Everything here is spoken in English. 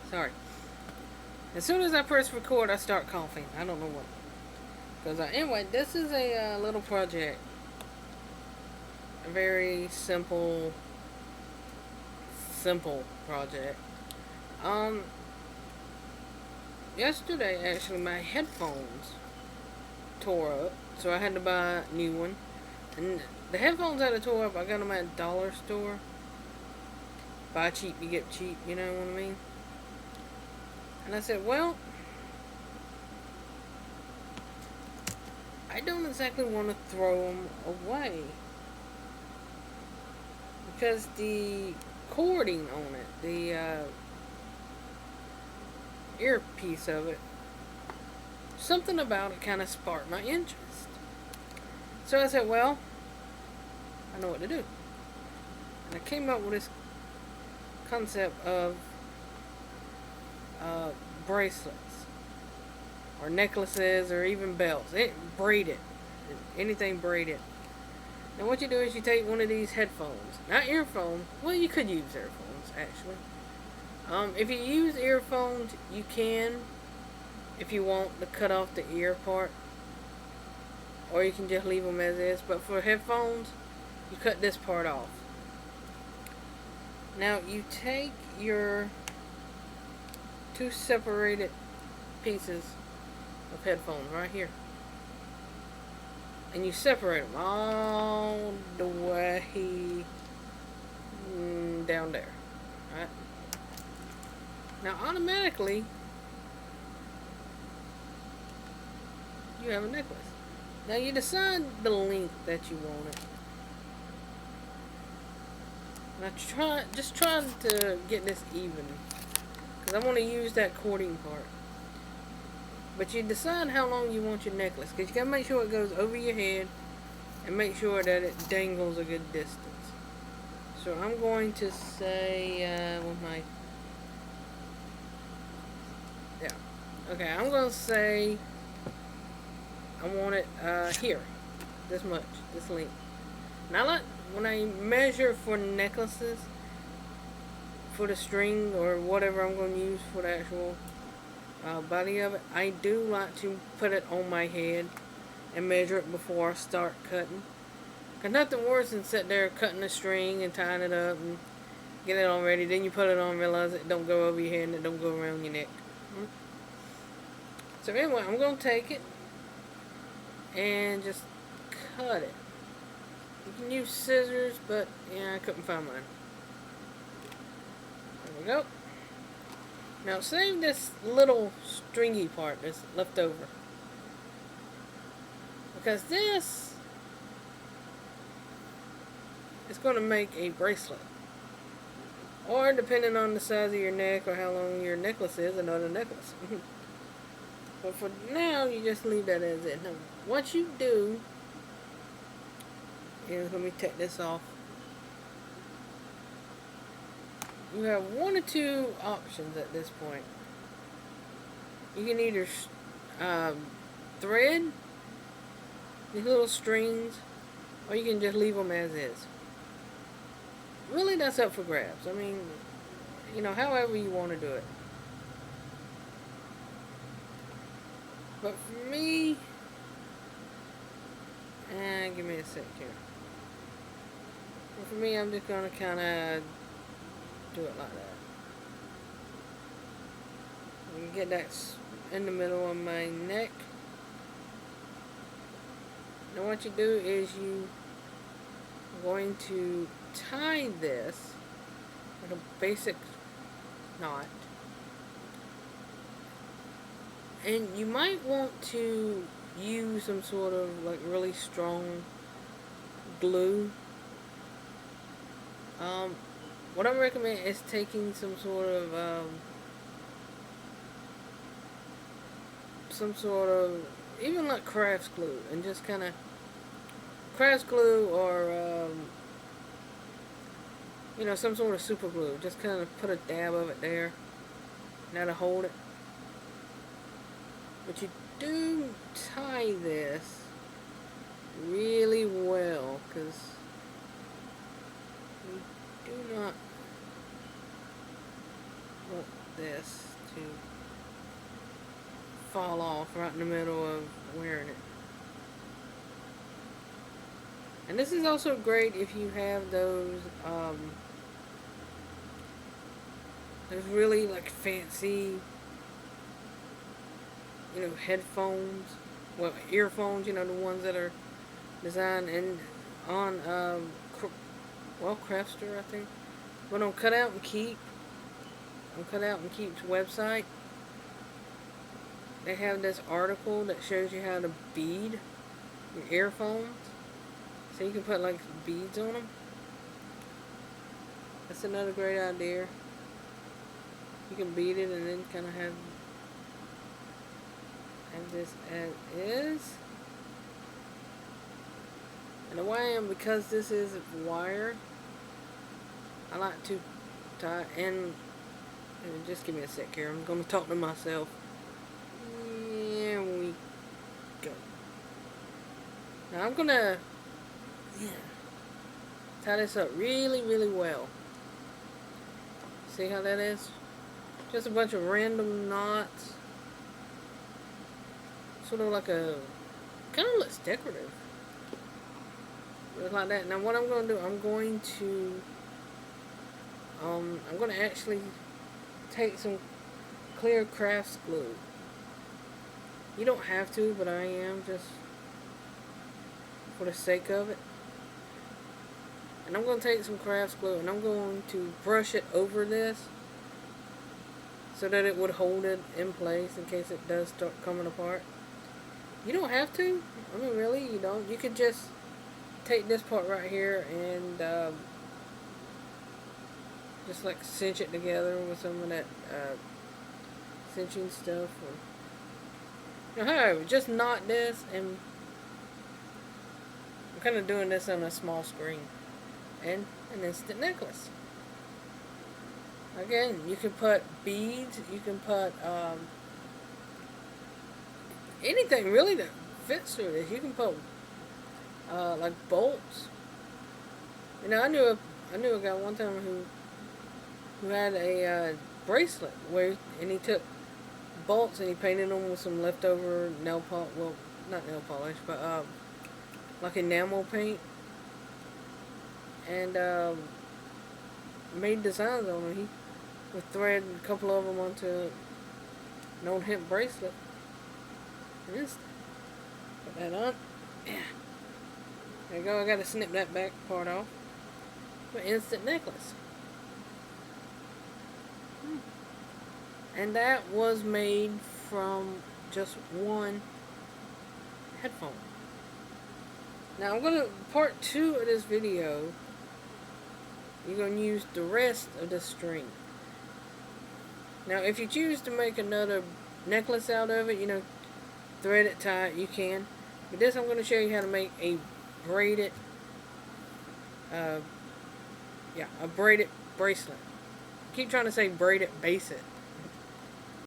Sorry. As soon as I press record, I start coughing. I don't know what. Because anyway, this is a little project. A very simple project. Um, Yesterday actually my headphones tore up, so I had to buy a new one. And the headphones that I tore up, I got them at a dollar store. Buy cheap, you get cheap. You know what I mean? And I said, well, I don't exactly want to throw them away because the cording on it, the earpiece of it, something about it kind of sparked my interest. So I said, well, I know what to do. And I came up with this concept of bracelets or necklaces or even belts. Braided. Anything braided. Now what you do is you take one of these headphones. Not earphones. Well, you could use earphones, actually. If you use earphones, you can, if you want, to cut off the ear part. Or you can just leave them as is. But for headphones, you cut this part off. Now you take your two separated pieces of headphones right here. And you separate them all the way down there. Right? Now automatically you have a necklace. Now you decide the length that you want it. Now just trying to get this even, because I want to use that cording part. But you decide how long you want your necklace, because you gotta make sure it goes over your head and make sure that it dangles a good distance. So I'm going to say with my okay, I'm gonna say I want it here, this much, this length. Now when I measure for necklaces, for the string or whatever I'm going to use for the actual body of it, I do like to put it on my head and measure it before I start cutting. Because nothing worse than sit there cutting the string and tying it up and get it all ready. Then you put it on, realize it don't go over your head and it don't go around your neck. So anyway, I'm going to take it and just cut it. You can use scissors, but yeah, I couldn't find mine. There we go. Now save this little stringy part that's left over, because this is going to make a bracelet. Or depending on the size of your neck or how long your necklace is, another necklace. But for now, you just leave that as it. Now, what you do is, let me take this off. You have one or two options at this point. You can either thread these little strings, or you can just leave them as is. Really, that's up for grabs. I mean, you know, however you want to do it. But for me, give me a sec here. But for me, I'm just going to kind of do it like that. You get that in the middle of my neck. Now what you do is you are going to tie this like a basic knot. And you might want to use some sort of like really strong glue. What I recommend is taking some sort of even like crafts glue, and just kind of crafts glue or you know, some sort of super glue. Just kind of put a dab of it there, now to hold it. But you do tie this really well, because you do not want this to fall off right in the middle of wearing it. And this is also great if you have those really like fancy, headphones, well, earphones, the ones that are designed and on, Crafter, I think. But on Cutout and Keep's website, they have this article that shows you how to bead your earphones. So you can put like beads on them. That's another great idea. You can bead it and then kind of have this as is. And the way I am, because this is wire, I like to tie, and just give me a sec here. I'm going to talk to myself. There we go. Now I'm going to tie this up really, really well. See how that is? Just a bunch of random knots. Sort of like a, kind of looks decorative. Just like that. Now what I'm going to do, I'm going to actually take some clear crafts glue. You don't have to, but I am, just for the sake of it. And I'm going to take some crafts glue and I'm going to brush it over this so that it would hold it in place in case it does start coming apart. You don't have to. I mean, really, you don't. You could just take this part right here and just like cinch it together with some of that cinching stuff. Or, however, just knot this, and I'm kind of doing this on a small screen. And an instant necklace. Again, you can put beads, you can put anything really that fits through this. You can put like bolts. I knew a guy one time who had a bracelet and he took bolts and he painted them with some leftover nail polish. Well, not nail polish, but like enamel paint. And made designs on them. He would thread a couple of them onto an old hemp bracelet. And just put that on. Yeah. There you go. I got to snip that back part off. But instant necklace. And that was made from just one headphone. Now I'm going to, part 2 of this video, you're going to use the rest of the string. Now if you choose to make another necklace out of it, thread it, tie it, you can. But this, I'm going to show you how to make a braided, a braided bracelet. I keep trying to say braided baselet.